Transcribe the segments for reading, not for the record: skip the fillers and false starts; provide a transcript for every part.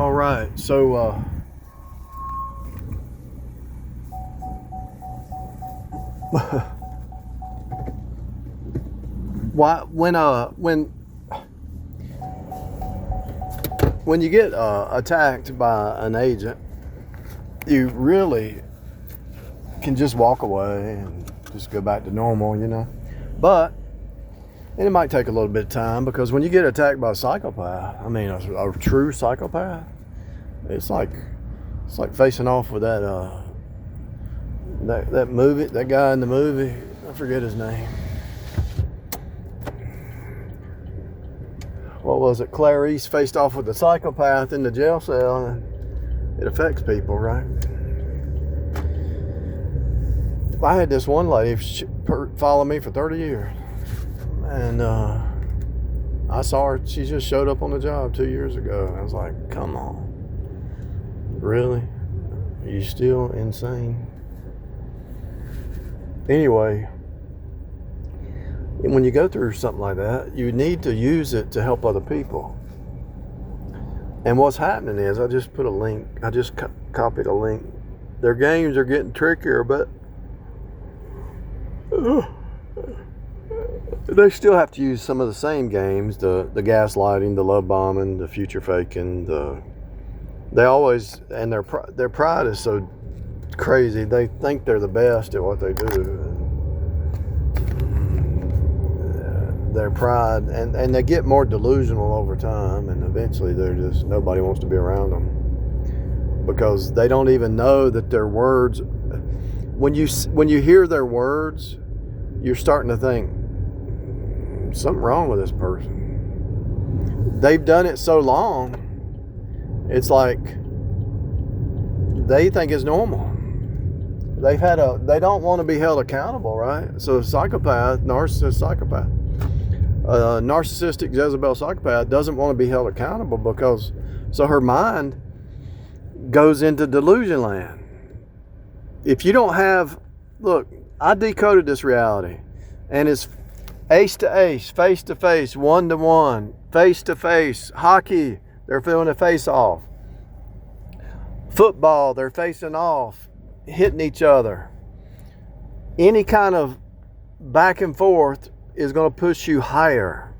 All right, so why when you get attacked by an agent, you really can just walk away and just go back to normal, But and it might take a little bit of time, because when you get attacked by a psychopath, I mean a true psychopath, it's like facing off with that movie, that guy in the movie, I forget his name. What was it? Clarice faced off with the psychopath in the jail cell, and it affects people, right? I had this one lady follow me for 30 years, and I saw her. She just showed up on the job 2 years ago. I was like, come on, really? Are you still insane? Anyway, when you go through something like that, you need to use it to help other people. And what's happening is, I just put a link. I just copied a link. Their games are getting trickier, but they still have to use some of the same games, the gaslighting, the love bombing, the future faking. They always, and their pride is so crazy. They think they're the best at what they do. Their pride, and they get more delusional over time, and eventually nobody wants to be around them, because they don't even know that their words, when you hear their words, you're starting to think something wrong with this person. They've done it so long, it's like they think it's normal. They don't want to be held accountable, right? So narcissistic Jezebel psychopath doesn't want to be held accountable, so her mind goes into delusion land. If you don't have, look, I decoded this reality, and it's ace to ace, face to face, 1-to-1, face to face. Hockey, they're feeling a face off. Football, they're facing off, hitting each other. Any kind of back and forth is going to push you higher.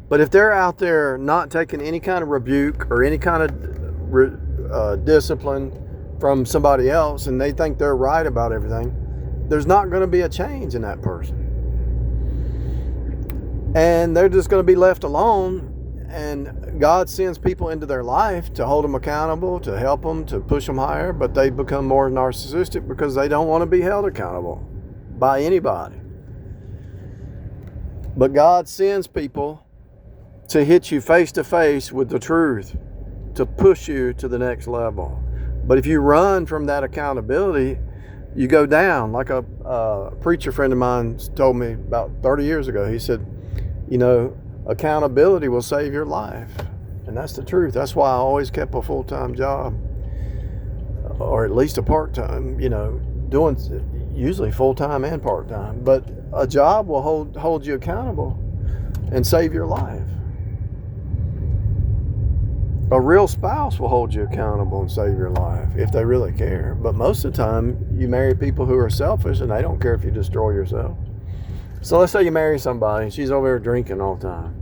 But if they're out there not taking any kind of rebuke or any kind of discipline from somebody else, and they think they're right about everything, there's not going to be a change in that person. And they're just going to be left alone, and God sends people into their life to hold them accountable, to help them, to push them higher, but they become more narcissistic because they don't want to be held accountable by anybody. But God sends people to hit you face to face with the truth, to push you to the next level. But if you run from that accountability, you go down. Like a preacher friend of mine told me about 30 years ago. He said, accountability will save your life. And that's the truth. That's why I always kept a full-time job, or at least a part-time, doing usually full-time and part-time. But a job will hold you accountable and save your life. A real spouse will hold you accountable and save your life if they really care. But most of the time, you marry people who are selfish, and they don't care if you destroy yourself. So let's say you marry somebody, and she's over there drinking all the time.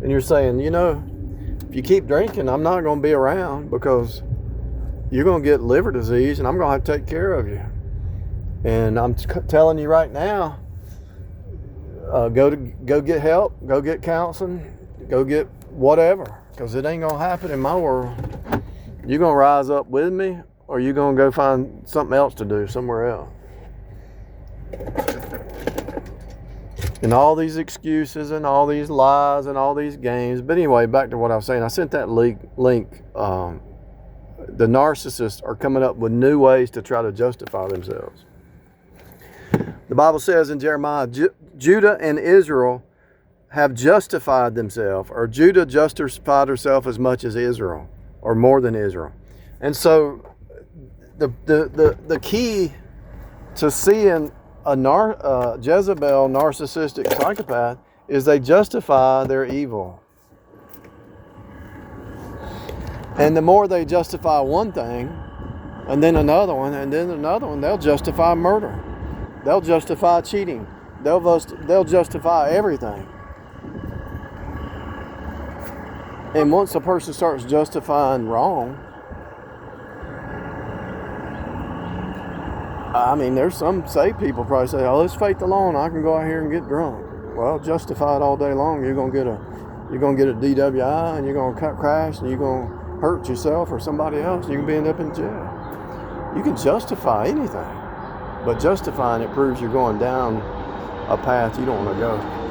And you're saying, if you keep drinking, I'm not going to be around, because you're going to get liver disease, and I'm going to have to take care of you. And I'm telling you right now, go get help, go get counseling, go get whatever, because it ain't going to happen in my world. You're going to rise up with me, or you're going to go find something else to do somewhere else. And all these excuses and all these lies and all these games. But anyway, back to what I was saying. I sent that link. The narcissists are coming up with new ways to try to justify themselves. The Bible says in Jeremiah, Judah and Israel have justified themselves, or Judah justified herself as much as Israel, or more than Israel. And so the key to seeing a Jezebel narcissistic psychopath is they justify their evil. And the more they justify one thing, and then another one, and then another one, they'll justify murder. They'll justify cheating. They'll justify everything. And once a person starts justifying wrong, I mean, there's some saved people probably say, "Oh, it's faith alone. I can go out here and get drunk." Well, justify it all day long. You're gonna get a DWI, and you're gonna crash, and you're gonna hurt yourself or somebody else. And you can end up in jail. You can justify anything, but justifying it proves you're going down a path you don't want to go.